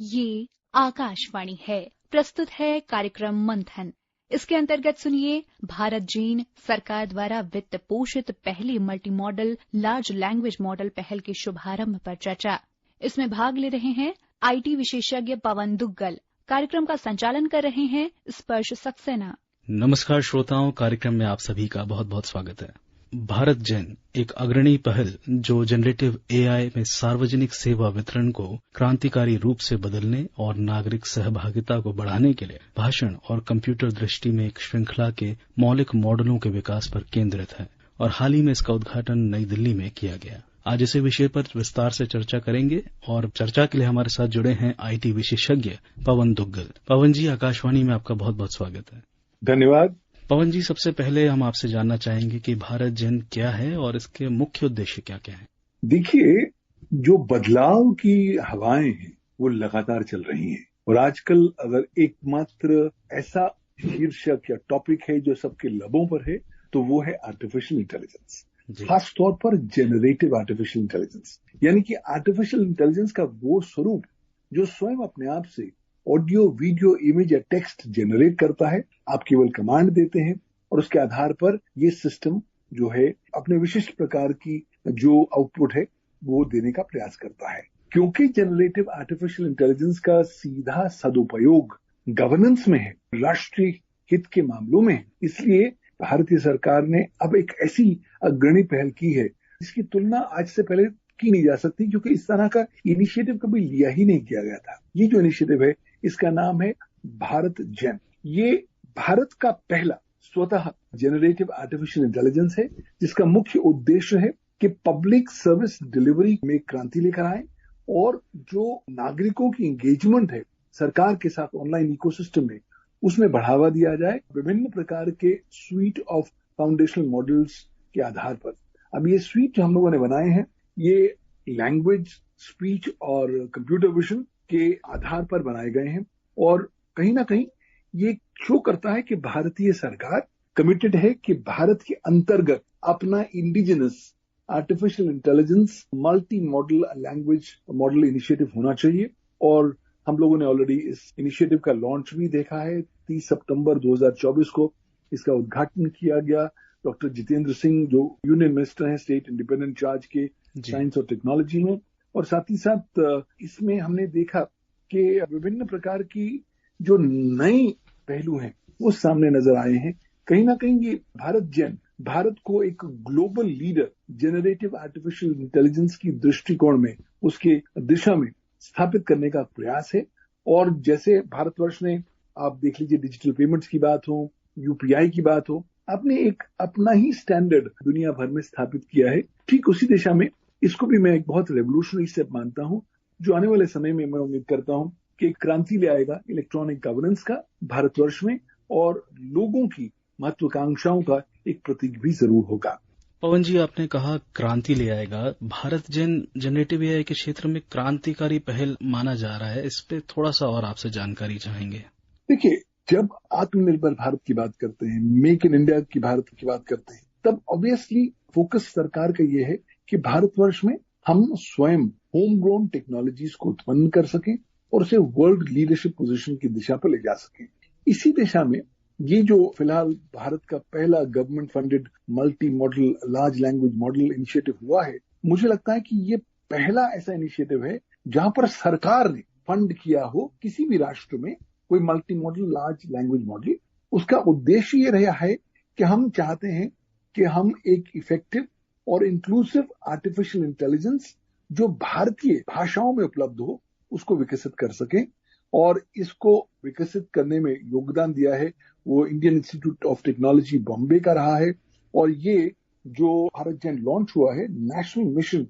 ये आकाशवाणी है। प्रस्तुत है कार्यक्रम मंथन। इसके अंतर्गत सुनिए भारत जीन सरकार द्वारा वित्त पोषित पहली multi modal large language model पहल के शुभारंभ पर चर्चा। इसमें भाग ले रहे हैं आईटी विशेषज्ञ पवन दुग्गल। कार्यक्रम का संचालन कर रहे हैं स्पर्श सक्सेना। नमस्कार श्रोताओं, कार्यक्रम में आप सभी का बहुत बहुत स्वागत है। भारत जेन एक अग्रणी पहल जो जनरेटिव एआई में सार्वजनिक सेवा वितरण को क्रांतिकारी रूप से बदलने और नागरिक सहभागिता को बढ़ाने के लिए भाषण और कंप्यूटर दृष्टि में एक श्रृंखला के मौलिक मॉडलों के विकास पर केंद्रित है और हाल ही में इसका उद्घाटन नई दिल्ली में किया गया। आज इसी विषय पर विस्तार से चर्चा करेंगे और चर्चा के लिए हमारे साथ जुड़े हैं आईटी विशेषज्ञ पवन दुग्गल। पवन जी, आकाशवाणी में आपका बहुत बहुत स्वागत है। धन्यवाद। पवन जी, सबसे पहले हम आपसे जानना चाहेंगे कि भारत जेन क्या है और इसके मुख्य उद्देश्य क्या क्या है। देखिए, जो बदलाव की हवाएं हैं वो लगातार चल रही हैं और आजकल अगर एकमात्र ऐसा शीर्षक या टॉपिक है जो सबके लबों पर है तो वो है आर्टिफिशियल इंटेलिजेंस, खास तौर पर जेनरेटिव आर्टिफिशियल इंटेलिजेंस। यानी कि आर्टिफिशियल इंटेलिजेंस का वो स्वरूप जो स्वयं अपने आप से ऑडियो, वीडियो, इमेज या टेक्स्ट जनरेट करता है। आप केवल कमांड देते हैं और उसके आधार पर ये सिस्टम जो है अपने विशिष्ट प्रकार की जो आउटपुट है वो देने का प्रयास करता है। क्योंकि जनरेटिव आर्टिफिशियल इंटेलिजेंस का सीधा सदुपयोग गवर्नेंस में है, राष्ट्रीय हित के मामलों में है, इसलिए भारतीय सरकार ने अब एक ऐसी अग्रणी पहल की है जिसकी तुलना आज से पहले की नहीं जा सकती, क्योंकि इस तरह का इनिशिएटिव कभी लिया ही नहीं किया गया था। ये जो इनिशिएटिव है इसका नाम है भारत जेन। ये भारत का पहला स्वतः जेनरेटिव आर्टिफिशियल इंटेलिजेंस है जिसका मुख्य उद्देश्य है कि पब्लिक सर्विस डिलीवरी में क्रांति लेकर आए और जो नागरिकों की एंगेजमेंट है सरकार के साथ ऑनलाइन इकोसिस्टम में, उसमें बढ़ावा दिया जाए विभिन्न प्रकार के स्वीट ऑफ फाउंडेशनल मॉडल्स के आधार पर। अब ये स्वीट जो हम लोगों ने बनाए हैं ये लैंग्वेज, स्पीच और कंप्यूटर विजन के आधार पर बनाए गए हैं और कहीं ना कहीं ये शो करता है कि भारतीय सरकार कमिटेड है कि भारत के अंतर्गत अपना indigenous artificial intelligence multi modal language model initiative होना चाहिए। और हम लोगों ने ऑलरेडी इस इनिशिएटिव का लॉन्च भी देखा है। 30 सितंबर 2024 को इसका उद्घाटन किया गया। डॉक्टर जितेंद्र सिंह जो यूनियन मिनिस्टर हैं स्टेट इंडिपेंडेंट चार्ज के साइंस और टेक्नोलॉजी में, और साथ ही साथ इसमें हमने देखा कि विभिन्न प्रकार की जो नई पहलू हैं वो सामने नजर आए हैं। कहीं ना कहीं ये भारत जेन भारत को एक global leader generative artificial intelligence की दृष्टिकोण में, उसके दिशा में स्थापित करने का प्रयास है। और जैसे भारतवर्ष ने, आप देख लीजिए, डिजिटल पेमेंट्स की बात हो, यूपीआई की बात हो, आपने एक अपना ही स्टैंडर्ड दुनिया भर में स्थापित किया है। ठीक उसी दिशा में इसको भी मैं एक बहुत रेवोल्यूशनरी स्टेप मानता हूं जो आने वाले समय में मैं उम्मीद करता हूं कि क्रांति ले आएगा इलेक्ट्रॉनिक गवर्नेंस का भारतवर्ष में और लोगों की महत्वाकांक्षाओं का एक प्रतीक भी जरूर होगा। पवन जी, आपने कहा क्रांति ले आएगा। भारत जेन जनरेटिव एआई के क्षेत्र में क्रांतिकारी पहल माना जा रहा है, इस पे थोड़ा सा और आपसे जानकारी चाहेंगे। देखिए, जब आत्मनिर्भर भारत की बात करते हैं, मेक इन इंडिया की भारत की बात करते हैं, तब ऑब्वियसली फोकस सरकार का ये है कि भारतवर्ष में हम स्वयं होम ग्रोन टेक्नोलॉजीज को उत्पन्न कर सकें और उसे वर्ल्ड लीडरशिप पोजीशन की दिशा पर ले जा सकें। इसी दिशा में ये जो फिलहाल भारत का पहला government funded multi modal large language model initiative हुआ है, मुझे लगता है कि ये पहला ऐसा इनिशिएटिव है जहां पर सरकार ने फंड किया हो किसी भी राष्ट्र में कोई multi modal large language model. उसका उद्देश्य ये रहा है कि हम चाहते हैं कि हम एक इफेक्टिव और इंक्लूसिव आर्टिफिशियल इंटेलिजेंस जो भारतीय भाषाओं में उपलब्ध हो उसको विकसित कर सकें। और इसको विकसित करने में योगदान दिया है वो Indian institute of technology Bombay का रहा है। और ये जो भारत जेन लॉन्च हुआ है, national mission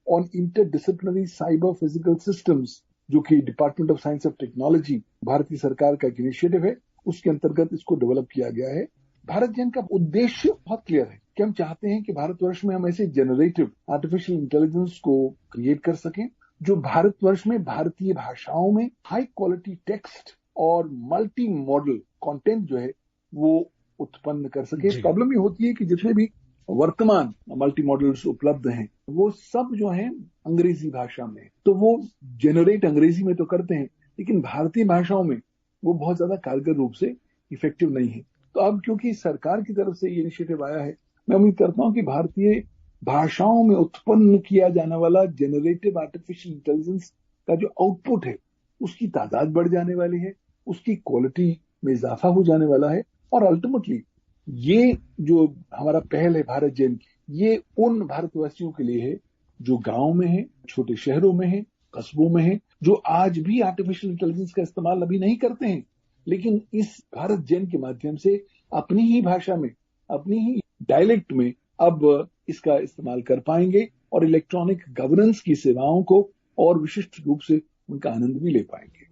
on interdisciplinary cyber physical systems, जो कि department of science of technology भारतीय सरकार का एक इनिशिएटिव है, उसके अंतर्गत इसको डेवलप किया गया है। भारत जेन का उद्देश्य बहुत क्लियर है कि हम चाहते हैं कि भारतवर्ष में हम ऐसे जेनरेटिव आर्टिफिशियल इंटेलिजेंस को क्रिएट कर सकें जो भारतवर्ष में भारतीय भाषाओं में हाई क्वालिटी टेक्स्ट और मल्टी मॉडल कंटेंट जो है वो उत्पन्न कर सके। प्रॉब्लम ये होती है कि जितने भी वर्तमान मल्टी मॉडल्स उपलब्ध हैं वो सब जो हैं अंग्रेजी भाषा में, तो वो जेनरेट अंग्रेजी में तो करते हैं लेकिन भारतीय भाषाओं में वो बहुत ज्यादा कारगर रूप से इफेक्टिव नहीं है। तो अब क्योंकि सरकार की तरफ से ये इनिशिएटिव आया है, मैं उम्मीद करता हूं कि भारतीय भाषाओं में उत्पन्न किया जाने वाला जनरेटिव आर्टिफिशियल इंटेलिजेंस का जो आउटपुट है उसकी तादाद बढ़ जाने वाली है, उसकी क्वालिटी में इजाफा हो जाने वाला है, और अल्टीमेटली ये जो हमारा पहल है भारत जेन की, ये उन भारतवासियों के लिए है जो गांव में है, छोटे शहरों में है, कस्बों में है, जो आज भी आर्टिफिशियल इंटेलिजेंस का इस्तेमाल अभी नहीं करते हैं, लेकिन इस भारत जेन के माध्यम से अपनी ही भाषा में, अपनी ही डायलेक्ट में अब इसका इस्तेमाल कर पाएंगे और इलेक्ट्रॉनिक गवर्नेंस की सेवाओं को और विशिष्ट रूप से उनका आनंद भी ले पाएंगे।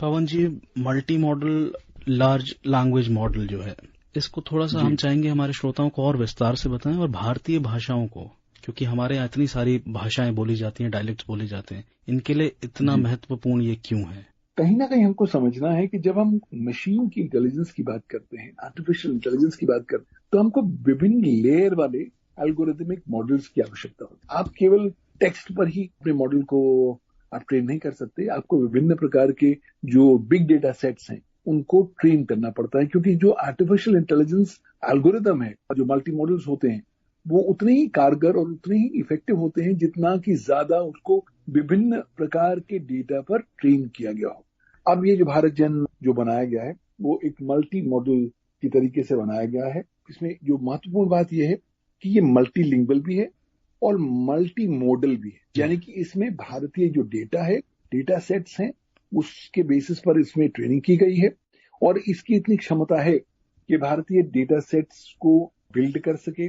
Pawan ji, multimodal large language model जो है, इसको थोड़ा सा हम चाहेंगे हमारे श्रोताओं को और विस्तार से बताएं, और भारतीय भाषाओं को, क्योंकि हमारे यहाँ इतनी सारी भाषाएं बोली जाती हैं, डायलेक्ट्स बोले जाते हैं, इनके लिए इतना महत्वपूर्ण ये क्यों है? कहीं ना कहीं हमको समझना है कि जब हम मशीन की इंटेलिजेंस की बात करते हैं, आर्टिफिशियल इंटेलिजेंस की बात करते हैं, तो हमको विभिन्न लेयर वाले एल्गोरिथमिक मॉडल्स की आवश्यकता होती है। आप केवल टेक्स्ट पर ही अपने मॉडल को आप ट्रेन नहीं कर सकते, आपको विभिन्न प्रकार के जो बिग डेटा सेट्स हैं उनको ट्रेन करना पड़ता है, क्योंकि जो आर्टिफिशियल इंटेलिजेंस एल्गोरिथम है, जो मल्टी मॉडल्स होते हैं, वो उतने ही कारगर और उतने ही इफेक्टिव होते हैं जितना कि ज्यादा उसको विभिन्न प्रकार के डेटा पर ट्रेन किया गया हो। अब ये जो भारत जेन जो बनाया गया है वो एक मल्टी मॉडल की तरीके से बनाया गया है। इसमें जो महत्वपूर्ण बात यह है कि ये मल्टीलिंगुअल भी है और मल्टी मॉडल भी है, यानी कि इसमें भारतीय जो डेटा है, डेटा सेट्स हैं, उसके बेसिस पर इसमें ट्रेनिंग की गई है, और इसकी इतनी क्षमता है कि भारतीय डेटा सेट्स को बिल्ड कर सके,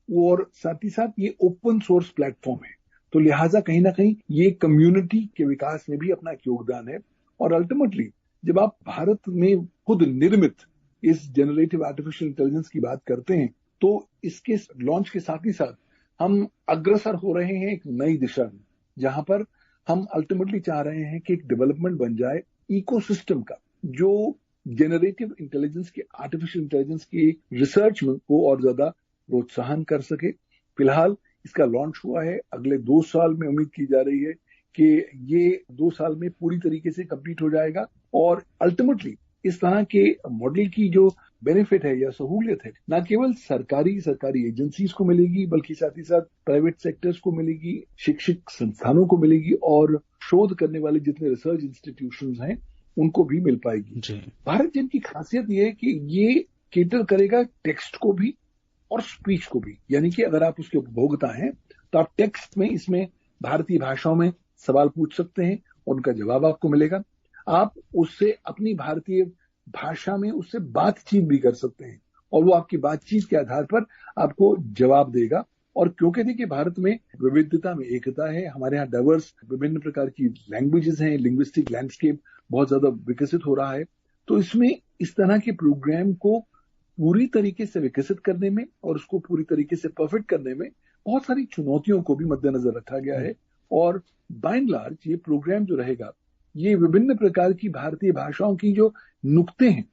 और साथ ही साथ ये ओपन सोर्स प्लेटफॉर्म है, तो लिहाजा कहीं ना कहीं ये कम्युनिटी के विकास में भी अपना एक योगदान है। और अल्टीमेटली जब आप भारत में खुद निर्मित इस जनरेटिव आर्टिफिशियल इंटेलिजेंस की बात करते हैं, तो इसके लॉन्च के साथ ही साथ हम अग्रसर हो रहे हैं एक नई दिशा में, जहां पर हम अल्टीमेटली चाह रहे हैं कि एक डेवलपमेंट बन जाए इकोसिस्टम का, जो जनरेटिव इंटेलिजेंस के, आर्टिफिशियल इंटेलिजेंस की रिसर्च को और ज्यादा प्रोत्साहन कर सके। फिलहाल इसका लॉन्च हुआ है, अगले 2 साल में उम्मीद की जा रही है कि ये 2 साल में पूरी तरीके से कंप्लीट हो जाएगा, और अल्टीमेटली इस तरह के मॉडल की जो बेनिफिट है या सहूलियत है, न केवल सरकारी एजेंसीज को मिलेगी, बल्कि साथ ही साथ प्राइवेट सेक्टर्स को मिलेगी, शिक्षक संस्थानों को मिलेगी, और शोध करने वाले जितने रिसर्च इंस्टीट्यूशंस हैं उनको भी मिल पाएगी। भारत जेन की खासियत ये है कि ये केटर करेगा टेक्स्ट को भी और स्पीच को भी, यानी कि अगर आप उसके उपभोक्ता हैं तो आप टेक्स्ट में, इसमें भारतीय भाषाओं में सवाल पूछ सकते हैं और उनका जवाब आपको मिलेगा। आप उससे अपनी भारतीय भाषा में उससे बातचीत भी कर सकते हैं, और वो आपकी बातचीत के आधार पर आपको जवाब देगा। और क्योंकि देखिए भारत में विविधता में एकता है, हमारे यहाँ डाइवर्स विभिन्न प्रकार की लैंग्वेजेस हैं, लिंग्विस्टिक लैंडस्केप बहुत ज्यादा विकसित हो रहा है, तो इसमें इस तरह के प्रोग्राम को पूरी तरीके से विकसित करने में और उसको पूरी तरीके से परफेक्ट करने में बहुत सारी चुनौतियों को भी मद्देनजर रखा गया है। और बाय एंड लार्ज ये प्रोग्राम जो रहेगा, ये विभिन्न प्रकार की भारतीय भाषाओं की जो नुक्ते हैं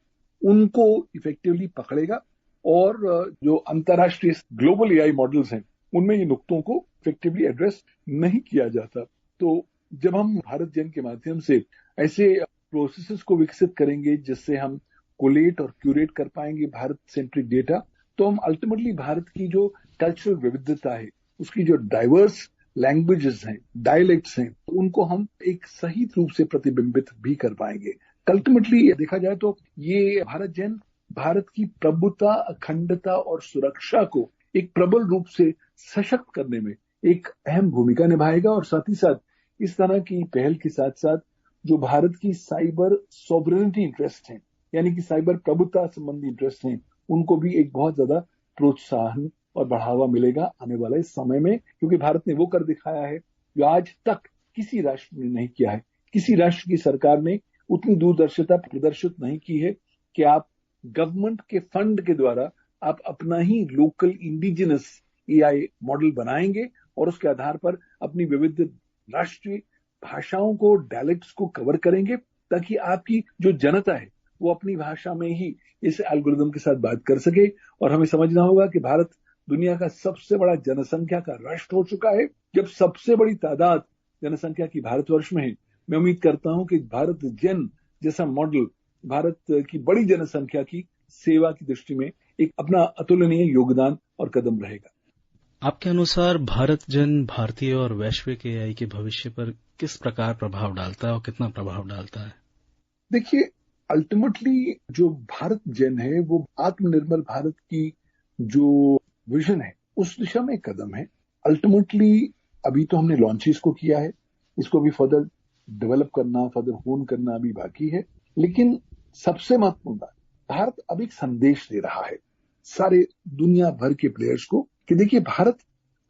उनको इफेक्टिवली पकड़ेगा, और जो अंतर्राष्ट्रीय ग्लोबल एआई मॉडल्स हैं उनमें ये नुक्तों को इफेक्टिवली एड्रेस नहीं किया जाता। तो जब हम भारत जेन के माध्यम से ऐसे प्रोसेसेस को विकसित करेंगे जिससे हम कोलेट और क्यूरेट कर पाएंगे भारत सेंट्रिक डेटा, तो हम अल्टीमेटली भारत की जो कल्चरल विविधता है, उसकी जो डाइवर्स लैंग्वेजेस हैं, डायलेक्ट्स हैं, उनको हम एक सही रूप से प्रतिबिंबित भी कर पाएंगे। अल्टीमेटली देखा जाए तो ये भारत जेन भारत की प्रभुता, अखंडता और सुरक्षा को एक प्रबल रूप से सशक्त करने में एक अहम भूमिका निभाएगा, और साथ ही साथ इस तरह की पहल के साथ साथ जो भारत की साइबर सॉवरेनिटी इंटरेस्ट हैं, यानी कि साइबर प्रभुता संबंधी इंटरेस्ट हैं, उनको भी एक बहुत ज्यादा प्रोत्साहन और बढ़ावा मिलेगा आने वाले इस समय में, क्योंकि भारत ने वो कर दिखाया है जो आज तक किसी राष्ट्र ने नहीं किया है। किसी राष्ट्र की सरकार ने उतनी दूरदर्शिता प्रदर्शित नहीं की है कि आप गवर्नमेंट के फंड के द्वारा आप अपना ही लोकल इंडिजिनस एआई मॉडल बनाएंगे और उसके आधार पर अपनी विविध राष्ट्रीय भाषाओं को, डायलेक्ट्स को कवर करेंगे, ताकि आपकी जो जनता है वो अपनी भाषा में ही इस एल्गोरिदम के साथ बात कर सके। और हमें समझना होगा कि भारत दुनिया का सबसे बड़ा जनसंख्या का राष्ट्र हो चुका है। जब सबसे बड़ी तादाद जनसंख्या की भारतवर्ष में है, मैं उम्मीद करता हूं कि भारत जेन जैसा मॉडल भारत की बड़ी जनसंख्या की सेवा की दृष्टि में एक अपना अतुलनीय योगदान और कदम रहेगा। आपके अनुसार भारत जेन भारतीय और वैश्विक एआई के भविष्य पर किस प्रकार प्रभाव डालता है और कितना प्रभाव डालता है? देखिए, अल्टीमेटली जो भारत जेन है वो आत्मनिर्भर भारत की जो विजन है उस दिशा में एक कदम है। अल्टीमेटली अभी तो हमने लॉन्चेस को किया है, इसको भी फर्दर डेवलप करना, फर्दर होन करना अभी बाकी है। लेकिन सबसे महत्वपूर्ण बात, भारत अब एक संदेश दे रहा है सारे दुनिया भर के प्लेयर्स को कि देखिए, भारत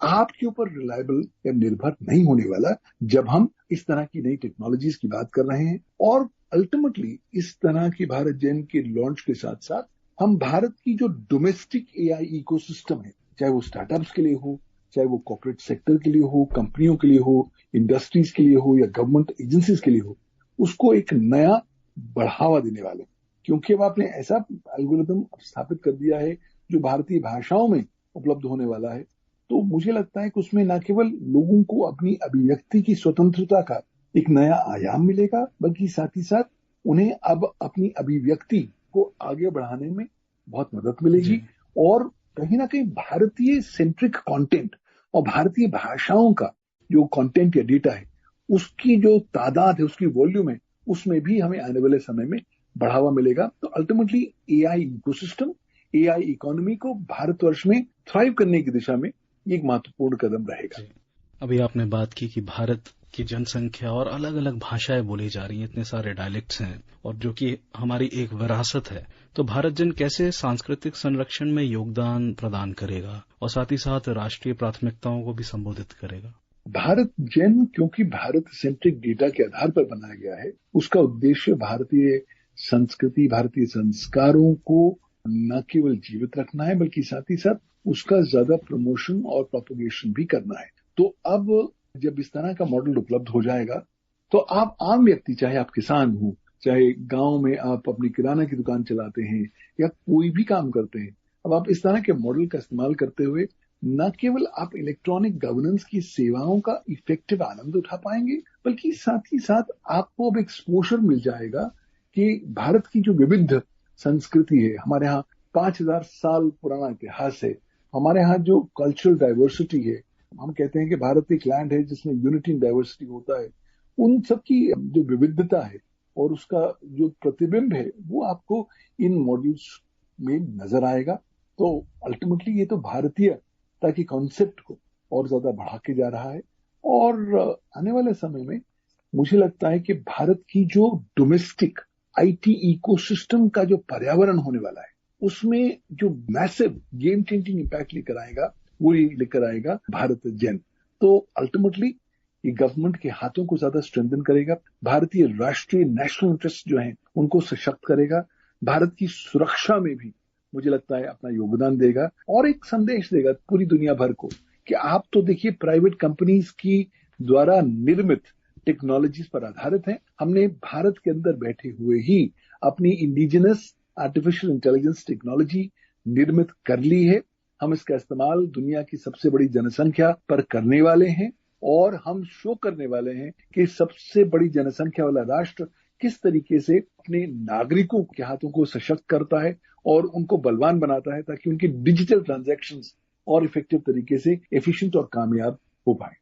आपके ऊपर रिलायबल या निर्भर नहीं होने वाला जब हम इस तरह की नई टेक्नोलॉजीज की बात कर रहे हैं। और अल्टीमेटली इस तरह की भारत जेन के लॉन्च के साथ साथ हम भारत की जो डोमेस्टिक एआई इकोसिस्टम है, चाहे वो स्टार्टअप्स के लिए हो, चाहे वो कॉर्पोरेट सेक्टर के लिए हो, कंपनियों के लिए हो, इंडस्ट्रीज के लिए हो या गवर्नमेंट एजेंसीज के लिए हो, उसको एक नया बढ़ावा देने वाले, क्योंकि अब आपने ऐसा एल्गोरिथम स्थापित कर दिया है जो भारतीय भाषाओं में उपलब्ध होने वाला है। तो मुझे लगता है कि उसमें न केवल लोगों को अपनी अभिव्यक्ति की स्वतंत्रता का एक नया आयाम मिलेगा, बल्कि साथ ही साथ उन्हें अब अपनी अभिव्यक्ति को आगे बढ़ाने में बहुत मदद मिलेगी। और कहीं ना कहीं भारतीय सेंट्रिक कंटेंट और भारतीय भाषाओं का जो कंटेंट या डेटा है उसकी जो तादाद है, उसकी वॉल्यूम है, उसमें भी हमें आने वाले समय में बढ़ावा मिलेगा। तो ultimately AI ecosystem, AI economy को भारतवर्ष में थ्राइव करने की दिशा में एक महत्वपूर्ण कदम रहेगा। अभी आपने बात की कि भारत की जनसंख्या और अलग अलग भाषाएं बोली जा रही हैं, इतने सारे डायलेक्ट्स हैं और जो कि हमारी एक विरासत है, तो भारत जेन कैसे सांस्कृतिक संरक्षण में योगदान प्रदान करेगा और साथ ही साथ राष्ट्रीय प्राथमिकताओं को भी संबोधित करेगा? भारत जेन क्योंकि भारत सेंट्रिक डेटा के आधार पर बनाया गया है, उसका उद्देश्य भारतीय संस्कृति, भारतीय संस्कारों को न केवल जीवित रखना है बल्कि साथ ही साथ उसका ज्यादा प्रमोशन और प्रोपगेशन भी करना है। तो अब जब इस तरह का मॉडल उपलब्ध हो जाएगा तो आप आम व्यक्ति, चाहे आप किसान हो, चाहे गांव में आप अपनी किराना की दुकान चलाते हैं या कोई भी काम करते हैं, अब आप इस तरह के मॉडल का इस्तेमाल करते हुए न केवल आप इलेक्ट्रॉनिक गवर्नेंस की सेवाओं का इफेक्टिव आनंद उठा पाएंगे, बल्कि साथ ही साथ आपको अब एक्सपोजर मिल जाएगा कि भारत की जो विविध संस्कृति है, हमारे यहाँ 5000 साल पुराना इतिहास है, हमारे यहाँ जो कल्चरल डाइवर्सिटी है, हम कहते हैं कि भारत एक लैंड है जिसमें यूनिटी इन डाइवर्सिटी होता है, उन सब की जो विविधता है और उसका जो प्रतिबिंब है वो आपको इन मॉड्यूल्स में नजर आएगा। तो अल्टीमेटली ये तो भारतीयता की कॉन्सेप्ट को और ज्यादा बढ़ा के जा रहा है। और आने वाले समय में मुझे लगता है कि भारत की जो डोमेस्टिक आईटी इकोसिस्टम का जो पर्यावरण होने वाला है उसमें जो मैसिव गेम चेंजिंग इम्पैक्ट लेकर आएगा वो लेकर आएगा भारत जेन। तो अल्टीमेटली ये गवर्नमेंट के हाथों को ज्यादा स्ट्रेंथन करेगा, भारतीय राष्ट्रीय नेशनल इंटरेस्ट जो है उनको सशक्त करेगा, भारत की सुरक्षा में भी मुझे लगता है अपना योगदान देगा और एक संदेश देगा पूरी दुनिया भर को कि आप तो देखिए प्राइवेट कंपनीज की द्वारा निर्मित टेक्नोलॉजीज पर आधारित है, हमने भारत के अंदर बैठे हुए ही अपनी इंडिजिनस आर्टिफिशियल इंटेलिजेंस टेक्नोलॉजी निर्मित कर ली है। हम इसका इस्तेमाल दुनिया की सबसे बड़ी जनसंख्या पर करने वाले हैं और हम शो करने वाले हैं कि सबसे बड़ी जनसंख्या वाला राष्ट्र किस तरीके से अपने नागरिकों के हाथों को सशक्त करता है और उनको बलवान बनाता है ताकि उनकी डिजिटल ट्रांजैक्शंस और इफेक्टिव तरीके से एफिशिएंट और कामयाब हो पाए।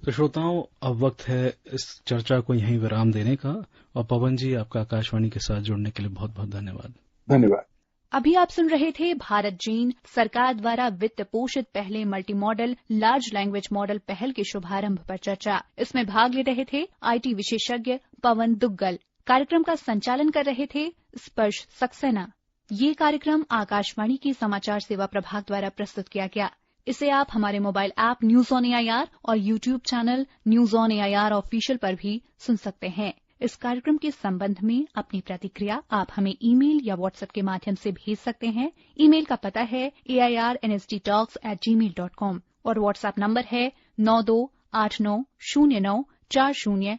तो श्रोताओं, अब वक्त है इस चर्चा को यहीं विराम देने का और पवन जी, आपका आकाशवाणी के साथ जुड़ने के लिए बहुत बहुत धन्यवाद। धन्यवाद। अभी आप सुन रहे थे भारत जेन सरकार द्वारा वित्त पोषित पहले multi modal large language model पहल के शुभारंभ पर चर्चा। इसमें भाग ले रहे थे आईटी विशेषज्ञ पवन दुग्गल। कार्यक्रम का संचालन कर रहे थे स्पर्श सक्सेना। ये कार्यक्रम आकाशवाणी की समाचार सेवा प्रभाग द्वारा प्रस्तुत किया गया। इसे आप हमारे mobile app news on AIR और YouTube channel news on AIR official पर भी सुन सकते हैं। इस कार्यक्रम के संबंध में अपनी प्रतिक्रिया आप हमें ईमेल या व्हाट्सएप के माध्यम से भेज सकते हैं। ईमेल का पता है airnsttalks@gmail.com और व्हाट्सएप नंबर है 9289094044।